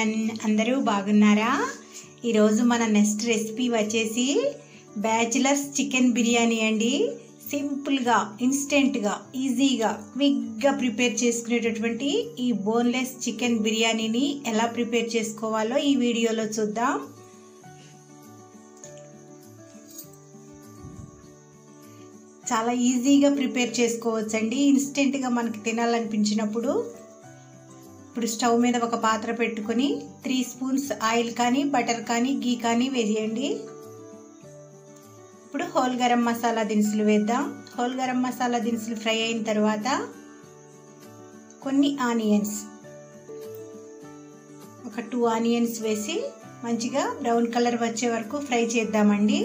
Everyone, అందరూ బాగున్నారా? ఈరోజు మన నెక్స్ట్ రెసిపీ వచ్చేసి బ్యాచిలర్స్ చికెన్ బిర్యానీ అండి. సింపుల్గా, ఇన్స్టెంట్గా, ఈజీగా, క్విక్గా ప్రిపేర్ చేసుకునేటటువంటి ఈ బోన్లెస్ చికెన్ బిర్యానీని ఎలా ప్రిపేర్ చేసుకోవాలో ఈ వీడియోలో చూద్దాం. చాలా ఈజీగా ప్రిపేర్ చేసుకోవచ్చండి. ఇన్స్టెంట్గా మనకి తినాలనిపించినప్పుడు ఇప్పుడు స్టవ్ మీద ఒక పాత్ర పెట్టుకొని 3 స్పూన్స్ ఆయిల్ కానీ బటర్ కానీ గీ కానీ వేయండి. ఇప్పుడు హోల్ గరం మసాలా దినుసులు వేద్దాం. హోల్ గరం మసాలా దినుసులు ఫ్రై అయిన తర్వాత కొన్ని ఆనియన్స్, ఒక 2 ఆనియన్స్ వేసి మంచిగా బ్రౌన్ కలర్ వచ్చే వరకు ఫ్రై చేద్దామండి.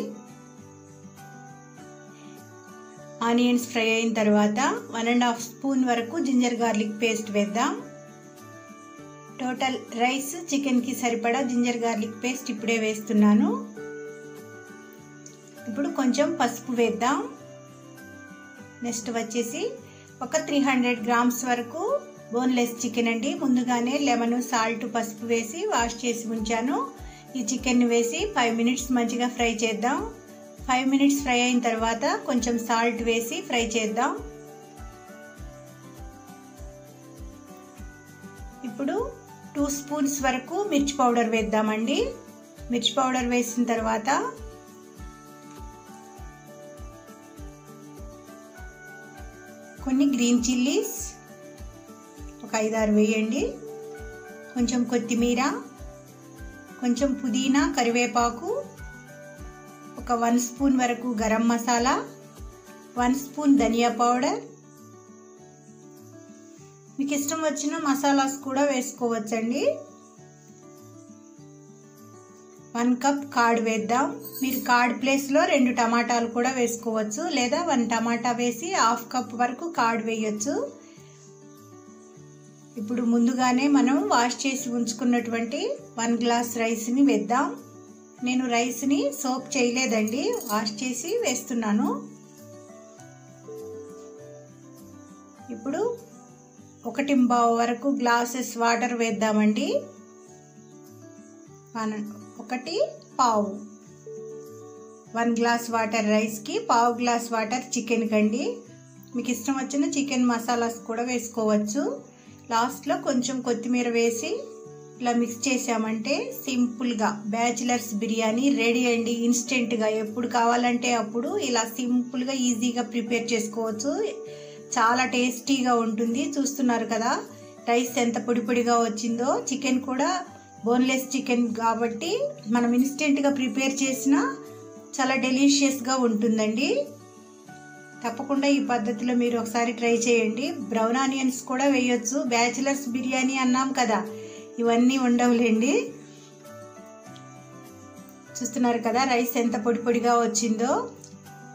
ఆనియన్స్ ఫ్రై అయిన తర్వాత 1.5 స్పూన్ వరకు జింజర్ గార్లిక్ పేస్ట్ వేద్దాం. టోటల్ రైస్ చికెన్కి సరిపడా జింజర్ గార్లిక్ పేస్ట్ ఇప్పుడే వేస్తున్నాను. ఇప్పుడు కొంచెం పసుపు వేద్దాం. నెక్స్ట్ వచ్చేసి ఒక 300 గ్రామ్స్ వరకు బోన్లెస్ చికెన్ అండి. ముందుగానే లెమన్, సాల్ట్, పసుపు వేసి వాష్ చేసి ఉంచాను. ఈ చికెన్ వేసి 5 మినిట్స్ మంచిగా ఫ్రై చేద్దాం. 5 మినిట్స్ ఫ్రై అయిన తర్వాత కొంచెం సాల్ట్ వేసి ఫ్రై చేద్దాం. ఇప్పుడు 2 స్పూన్స్ వరకు మిర్చి పౌడర్ వేద్దామండి. మిర్చి పౌడర్ వేసిన తర్వాత కొన్ని గ్రీన్ చిల్లీస్ ఒక 5-6 వేయండి. కొంచెం కొత్తిమీర, కొంచెం పుదీనా, కరివేపాకు, ఒక 1 స్పూన్ వరకు గరం మసాలా, 1 స్పూన్ ధనియా పౌడర్. మీకు ఇష్టం వచ్చిన మసాలాస్ కూడా వేసుకోవచ్చండి. 1 కప్ కర్డ్ వేద్దాం. మీరు కర్డ్ ప్లేస్లో 2 టమాటాలు కూడా వేసుకోవచ్చు, లేదా 1 టమాటా వేసి 1/2 కప్ వరకు కర్డ్ వేయచ్చు. ఇప్పుడు ముందుగానే మనం వాష్ చేసి ఉంచుకున్నటువంటి 1 గ్లాస్ రైస్ని వేద్దాం. నేను రైస్ని సోక్ చేయలేదండి, వాష్ చేసి వేస్తున్నాను. ఇప్పుడు 1.5 వరకు గ్లాసెస్ వాటర్ వేద్దామండి. 1 గ్లాస్ వాటర్ రైస్కి 1/2 గ్లాస్ వాటర్ చికెన్ కండి. మీకు ఇష్టం వచ్చిన చికెన్ మసాలాస్ కూడా వేసుకోవచ్చు. లాస్ట్లో కొంచెం కొత్తిమీర వేసి ఇలా మిక్స్ చేసామంటే సింపుల్గా బ్యాచిలర్స్ బిర్యానీ రెడీ అండి. ఇన్స్టెంట్గా ఎప్పుడు కావాలంటే అప్పుడు ఇలా సింపుల్గా ఈజీగా ప్రిపేర్ చేసుకోవచ్చు. చాలా టేస్టీగా ఉంటుంది. చూస్తున్నారు కదా రైస్ ఎంత పొడి పొడిగా వచ్చిందో. చికెన్ కూడా బోన్లెస్ చికెన్ కాబట్టి మనం ఇన్స్టెంట్గా ప్రిపేర్ చేసినా చాలా డెలిషియస్గా ఉంటుందండి. తప్పకుండా ఈ పద్ధతిలో మీరు ఒకసారి ట్రై చేయండి. బ్రౌన్ ఆనియన్స్ కూడా వేయొచ్చు. బ్యాచిలర్స్ బిర్యానీ అన్నాం కదా, ఇవన్నీ ఉండవులేండి. చూస్తున్నారు కదా రైస్ ఎంత పొడి పొడిగా వచ్చిందో.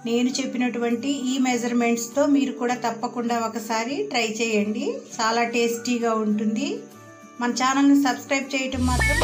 నేను చెప్పినటువంటి ఈ మెజర్మెంట్స్తో మీరు కూడా తప్పకుండా ఒకసారి ట్రై చేయండి. చాలా టేస్టీగా ఉంటుంది. మన ఛానల్ని సబ్స్క్రైబ్ చేయటం మాత్రం